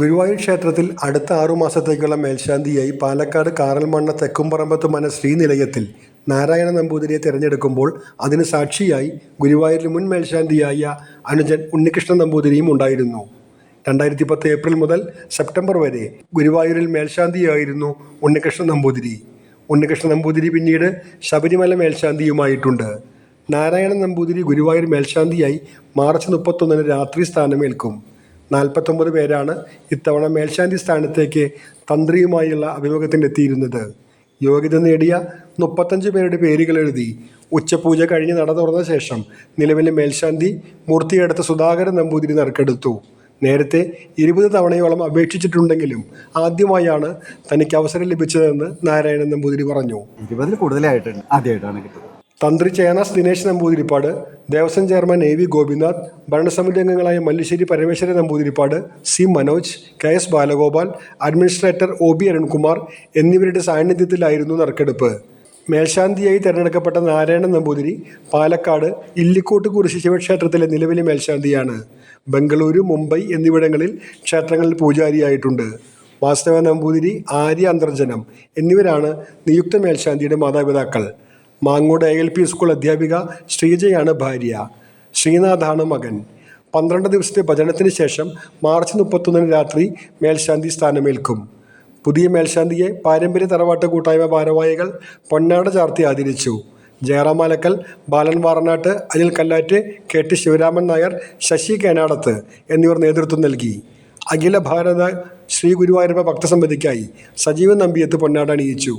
ഗുരുവായൂർ ക്ഷേത്രത്തിൽ അടുത്ത 6 മാസത്തേക്കുള്ള മേൽശാന്തിയായി പാലക്കാട് കാറൽമണ്ണ തെക്കുംപറമ്പത്ത് മന ശ്രീനിലയത്തിൽ നാരായണ നമ്പൂതിരിയെ തിരഞ്ഞെടുക്കുമ്പോൾ അതിന് സാക്ഷിയായി ഗുരുവായൂരിൽ മുൻ മേൽശാന്തിയായ അനുജൻ ഉണ്ണികൃഷ്ണൻ നമ്പൂതിരിയും ഉണ്ടായിരുന്നു. 2010 ഏപ്രിൽ മുതൽ സെപ്റ്റംബർ വരെ ഗുരുവായൂരിൽ മേൽശാന്തിയായിരുന്നു ഉണ്ണികൃഷ്ണൻ നമ്പൂതിരി. ഉണ്ണികൃഷ്ണൻ നമ്പൂതിരി പിന്നീട് ശബരിമല മേൽശാന്തിയുമായിട്ടുണ്ട്. നാരായണൻ നമ്പൂതിരി ഗുരുവായൂർ മേൽശാന്തിയായി മാർച്ച് 31 രാത്രി സ്ഥാനമേൽക്കും. 49 പേരാണ് ഇത്തവണ മേൽശാന്തി സ്ഥാനത്തേക്ക് തന്ത്രിയുമായുള്ള അഭിമുഖത്തിനെത്തിയിരുന്നത്. യോഗ്യത നേടിയ 35 പേരുടെ പേരുകൾ എഴുതി ഉച്ചപൂജ കഴിഞ്ഞ് നട തുറന്ന ശേഷം നിലവിലെ മേൽശാന്തി മൂർത്തിയെടുത്ത സുധാകരൻ നമ്പൂതിരി നറുക്കെടുത്തു. നേരത്തെ 20 തവണയോളം അപേക്ഷിച്ചിട്ടുണ്ടെങ്കിലും ആദ്യമായാണ് തനിക്ക് അവസരം ലഭിച്ചതെന്ന് നാരായണൻ നമ്പൂതിരി പറഞ്ഞു. 20 കൂടുതലായിട്ടുണ്ട്, ആദ്യമായിട്ടാണ് കിട്ടുന്നത്. തന്ത്രി Chennas Dinesh Namboothiripad, Devaswom chairman A V Gopinath, ഭരണസമിതി അംഗങ്ങളായ Mallissery Parameswaran Namboothiripad, C Manoj, K S Balagopal, administrator O B Arunkumar എന്നിവരുടെ സാന്നിധ്യത്തിലായിരുന്നു നറുക്കെടുപ്പ്. മേൽശാന്തിയായി തിരഞ്ഞെടുക്കപ്പെട്ട നാരായണൻ നമ്പൂതിരി പാലക്കാട് ഇല്ലിക്കോട്ട് കുരിശ് ശിവക്ഷേത്രത്തിലെ നിലവിലെ മേൽശാന്തിയാണ്. ബംഗളൂരു, മുംബൈ എന്നിവിടങ്ങളിൽ ക്ഷേത്രങ്ങളിൽ പൂജാരിയായിട്ടുണ്ട്. വാസ്തവ നമ്പൂതിരി, ആര്യ അന്തർജനം എന്നിവരാണ് നിയുക്ത മേൽശാന്തിയുടെ മാതാപിതാക്കൾ. മാങ്ങോട് ALP സ്കൂൾ അധ്യാപിക ശ്രീജയാണ് ഭാര്യ. ശ്രീനാഥാണ് മകൻ. 12 ദിവസത്തെ ഭജനത്തിന് ശേഷം മാർച്ച് 31 രാത്രി മേൽശാന്തി സ്ഥാനമേൽക്കും. പുതിയ മേൽശാന്തിയെ പാരമ്പര്യ തറവാട്ട് കൂട്ടായ്മ ഭാരവാഹികൾ പൊന്നാട ചാർത്തി ആദരിച്ചു. ജയറാം ആലക്കൽ, ബാലൻ വാറനാട്ട്, അനിൽ കല്ലാറ്റ്, KT ശിവരാമൻ നായർ, ശശി കേനാടത്ത് എന്നിവർ നേതൃത്വം നൽകി. അഖില ഭാരത ശ്രീ ഗുരുവായൂരപ്പ ഭക്തസമിതിക്കായി സജീവൻ നമ്പിയത്ത് പൊന്നാട അണിയിച്ചു.